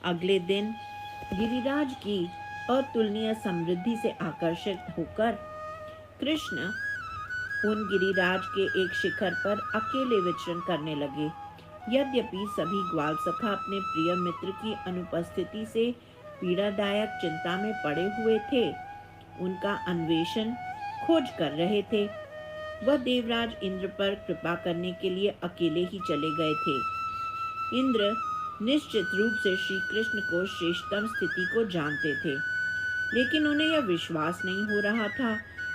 अगले दिन गिरिराज की अतुलनीय समृद्धि से आकर्षित होकर कृष्ण उन गिरिराज के एक शिखर पर अकेले विचरण करने लगे। यद्यपि सभी ग्वाल सखा अपने प्रिय मित्र की अनुपस्थिति से पीड़ादायक चिंता में पड़े हुए थे, उनका अन्वेषण खोज कर रहे थे। वह देवराज इंद्र पर कृपा करने के लिए अकेले ही चले गए थे। इंद्र निश्चित रूप से श्री कृष्ण को श्रेष्ठतम स्थिति को जानते थे, लेकिन उन्हें यह विश्वास नहीं हो रहा था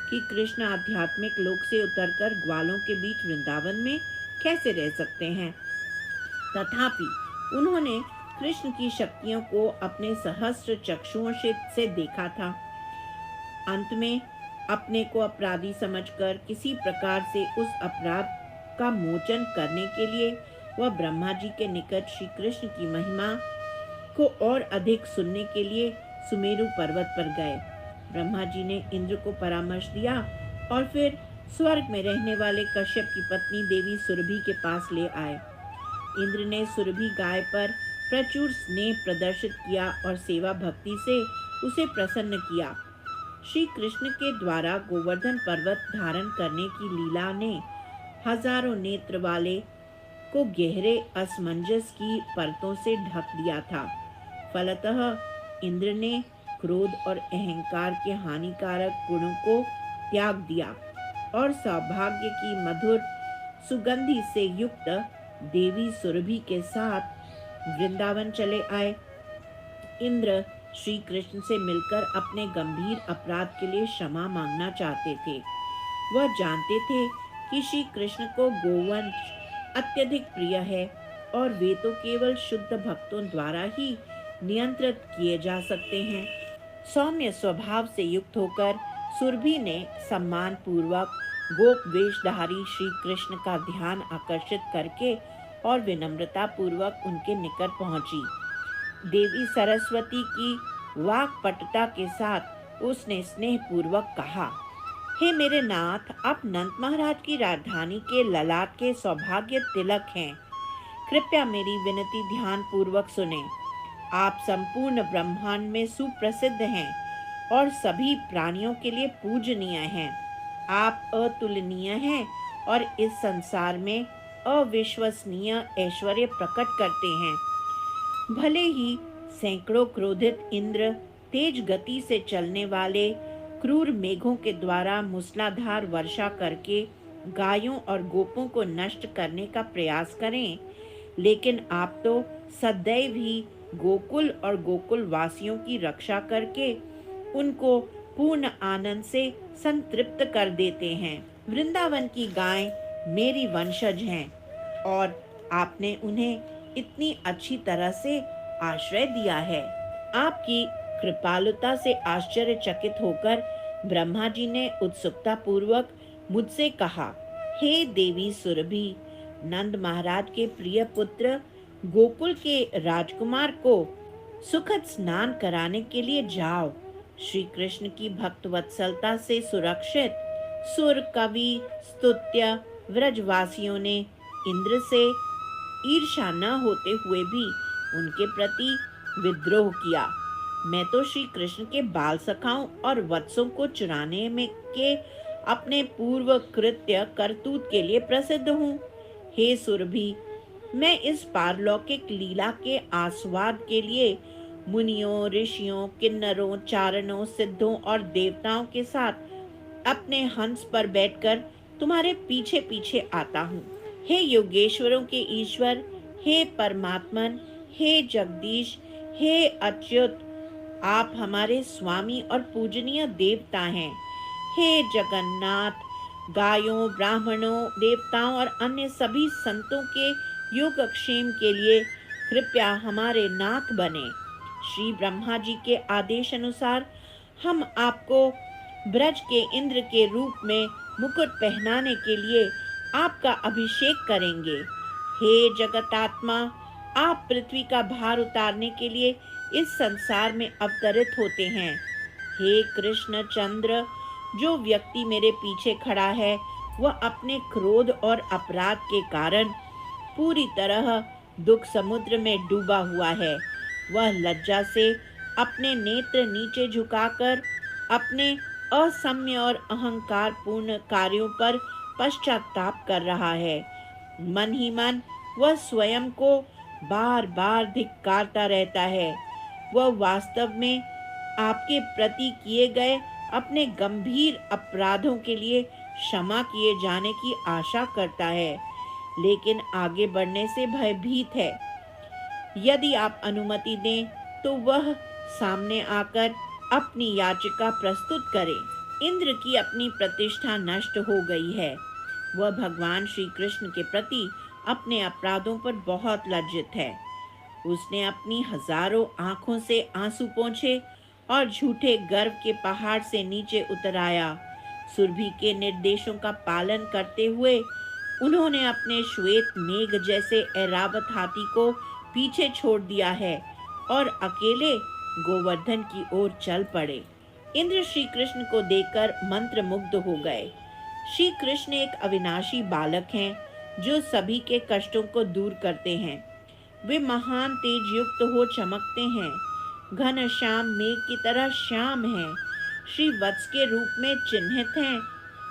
कि कृष्ण आध्यात्मिक लोक से उतरकर ग्वालों के बीच वृंदावन में कैसे रह सकते हैं। तथापि उन्होंने कृष्ण की शक्तियों को अपने सहस्त्र चक्षुओं से देखा था। अंत में अपने को अपराधी समझकर किसी प्रकार से उस अपराध का मोचन करने के लिए वह ब्रह्मा जी के निकट श्री कृष्ण की महिमा को और अधिक सुनने के लिए सुमेरु पर्वत पर गए। ब्रह्मा जी ने इंद्र को परामर्श दिया और फिर स्वर्ग में रहने वाले कश्यप की पत्नी देवी सुरभि के पास ले आए। इंद्र ने सुरभि गाय पर प्रचुर स्नेह प्रदर्शित किया और सेवा भक्ति से उसे प्रसन्न किया। श्री कृष्ण के द्वारा गोवर्धन पर्वत धारण करने की लीला ने हजारों नेत्र वाले को गहरे असमंजस की परतों से ढक दिया था। फलतः इंद्र ने क्रोध और अहंकार के हानिकारक गुणों को त्याग दिया और सौभाग्य की मधुर सुगंधि से युक्त देवी सुरभि के साथ वृंदावन चले आए। इंद्र श्री कृष्ण से मिलकर अपने गंभीर अपराध के लिए क्षमा मांगना चाहते थे। वह जानते थे कि श्री कृष्ण को गोवंश अत्यधिक प्रिय है और वे तो केवल शुद्ध भक्तों द्वारा ही नियंत्रित किए जा सकते हैं। सौम्य स्वभाव से युक्त होकर सुरभि ने सम्मान पूर्वक गोप वेशधारी श्री कृष्ण का ध्यान आकर्षित करके और विनम्रता पूर्वक उनके निकट पहुंची। देवी सरस्वती की वाक्पटुता के साथ उसने स्नेह पूर्वक कहा, हे मेरे नाथ, आप नंद महाराज की राजधानी के ललाट के सौभाग्य तिलक हैं। कृपया मेरी विनती ध्यान पूर्वक सुने। आप संपूर्ण ब्रह्मांड में सुप्रसिद्ध हैं और सभी प्राणियों के लिए पूजनीय हैं। आप अतुलनीय हैं और इस संसार में अविश्वसनीय ऐश्वर्य प्रकट करते हैं। भले ही सैकड़ों क्रोधित इंद्र तेज गति से चलने वाले क्रूर मेघों के द्वारा मूसलाधार वर्षा करके गायों और गोपों को नष्ट करने का प्रयास करें, लेकिन आप तो सदैव ही गोकुल और गोकुल वासियों की रक्षा करके उनको पूर्ण आनंद से संतृप्त कर देते हैं। वृंदावन की गाय मेरी वंशज हैं और आपने उन्हें इतनी अच्छी तरह से आश्रय दिया है। आपकी कृपालुता से आश्चर्यचकित होकर ब्रह्मा जी ने उत्सुकता पूर्वक मुझसे कहा, हे देवी सुरभि, नंद महाराज के प्रिय पुत्र गोकुल के राजकुमार को सुखद स्नान कराने के लिए जाओ। श्री कृष्ण की भक्त वत्सलता से सुरक्षित सुर कवि स्तुत्य व्रजवासियों ने इंद्र से ईर्ष्या न होते हुए भी उनके प्रति विद्रोह किया। मैं तो श्री कृष्ण के बाल सखाओं और वत्सों को चुराने में के अपने पूर्व कृत्य करतूत के लिए प्रसिद्ध हूँ। हे सुरभि, मैं इस पारलौकिक लीला के आस्वाद के लिए मुनियों, ऋषियों, किन्नरों, चारणों, सिद्धों और देवताओं के साथ अपने हंस पर बैठकर तुम्हारे पीछे पीछे आता हूँ। हे योगेश्वरों के ईश्वर, हे परमात्मन, हे जगदीश, हे अच्युत, आप हमारे स्वामी और पूजनीय देवता हैं। हे जगन्नाथ, गायों, ब्राह्मणों, देवताओं और अन्य सभी संतों के योगक्षेम के लिए कृपया हमारे नाथ बने। श्री ब्रह्मा जी के आदेश अनुसार हम आपको ब्रज के इंद्र के रूप में मुकुट पहनाने के लिए आपका अभिषेक करेंगे। हे जगतात्मा, आप पृथ्वी का भार उतारने के लिए इस संसार में अवतरित होते हैं। हे कृष्ण चंद्र, जो व्यक्ति मेरे पीछे खड़ा है वह अपने क्रोध और अपराध के कारण पूरी तरह दुख समुद्र में डूबा हुआ है। वह लज्जा से अपने नेत्र नीचे झुकाकर अपने असम्य और अहंकारपूर्ण कार्यों पर पश्चाताप कर रहा है। मन ही मन वह स्वयं को बार बार धिक्कारता रहता है। वह वास्तव में आपके प्रति किए गए अपने गंभीर अपराधों के लिए क्षमा किए जाने की आशा करता है, लेकिन आगे बढ़ने से भयभीत है। यदि आप अनुमति दें तो वह सामने आकर अपनी याचिका प्रस्तुत करे। इंद्र की अपनी प्रतिष्ठा नष्ट हो गई है। वह भगवान श्री कृष्ण के प्रति अपने अपराधों पर बहुत लज्जित है। उसने अपनी हजारों आंखों से आंसू पोंछे और झूठे गर्व के पहाड़ से नीचे उतर आया। सुरभि के निर्देशों का पालन करते हुए उन्होंने अपने श्वेत मेघ जैसे ऐरावत हाथी को पीछे छोड़ दिया है और अकेले गोवर्धन की ओर चल पड़े। इंद्र श्री कृष्ण को देखकर मंत्रमुग्ध हो गए। श्री कृष्ण एक अविनाशी बालक हैं जो सभी के कष्टों को दूर करते हैं। वे महान तेज युक्त हो चमकते हैं, घन श्याम मेघ की तरह श्याम हैं, श्री वत्स के रूप में चिन्हित हैं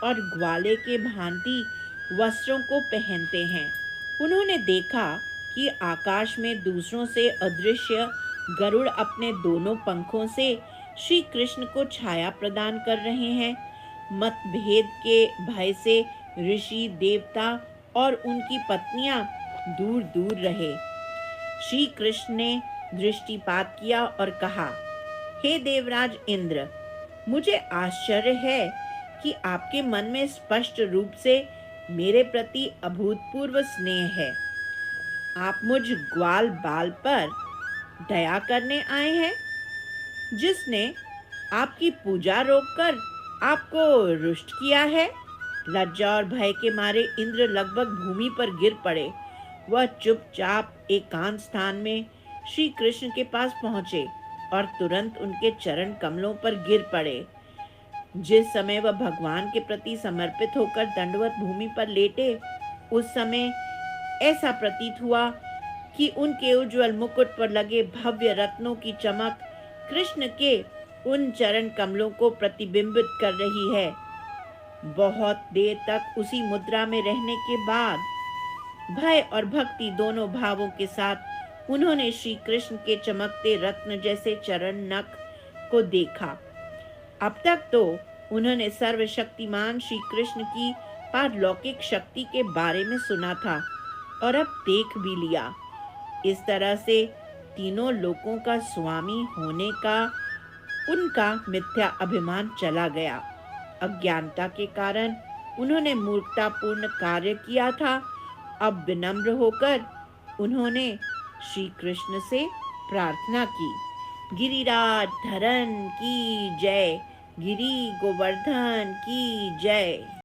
और ग्वाले के भांति वस्त्रों को पहनते हैं। उन्होंने देखा कि आकाश में दूसरों से अदृश्य गरुड़ अपने दोनों पंखों से श्री कृष्ण को छाया प्रदान कर रहे हैं। मतभेद के भय से ऋषि, देवता और उनकी पत्नियां दूर दूर रहे। श्री कृष्ण ने दृष्टिपात किया और कहा, हे देवराज इंद्र, मुझे आश्चर्य है कि आपके मन में स्पष्ट रूप से मेरे प्रति अभूतपूर्व स्नेह है। आप मुझ ग्वाल बाल पर दया करने आए हैं, जिसने आपकी पूजा रोककर आपको रुष्ट किया है। लज्जा और भय के मारे इंद्र लगभग भूमि पर गिर पड़े। वह चुपचाप एकांत स्थान में श्री कृष्ण के पास पहुंचे और तुरंत उनके चरण कमलों पर गिर पड़े। जिस समय वह भगवान के प्रति समर्पित होकर दंडवत भूमि पर लेटे, उस समय ऐसा प्रतीत हुआ कि उनके उज्जवल मुकुट पर लगे भव्य रत्नों की चमक कृष्ण के उन चरण कमलों को प्रतिबिंबित कर रही है। बहुत देर तक उसी मुद्रा में रहने के बाद भय और भक्ति दोनों भावों के साथ उन्होंने श्री कृष्ण के चमकते रत्न जैसे चरण नख को देखा। अब तक तो उन्होंने सर्वशक्तिमान श्री कृष्ण की पारलौकिक शक्ति के बारे में सुना था और अब देख भी लिया। इस तरह से तीनों लोकों का स्वामी होने का उनका मिथ्या अभिमान चला गया। अज्ञानता के कारण उन्होंने मूर्खतापूर्ण कार्य किया था। अब विनम्र होकर उन्होंने श्री कृष्ण से प्रार्थना की, गिरिराज धरन की जय, गिरि गोवर्धन की जय।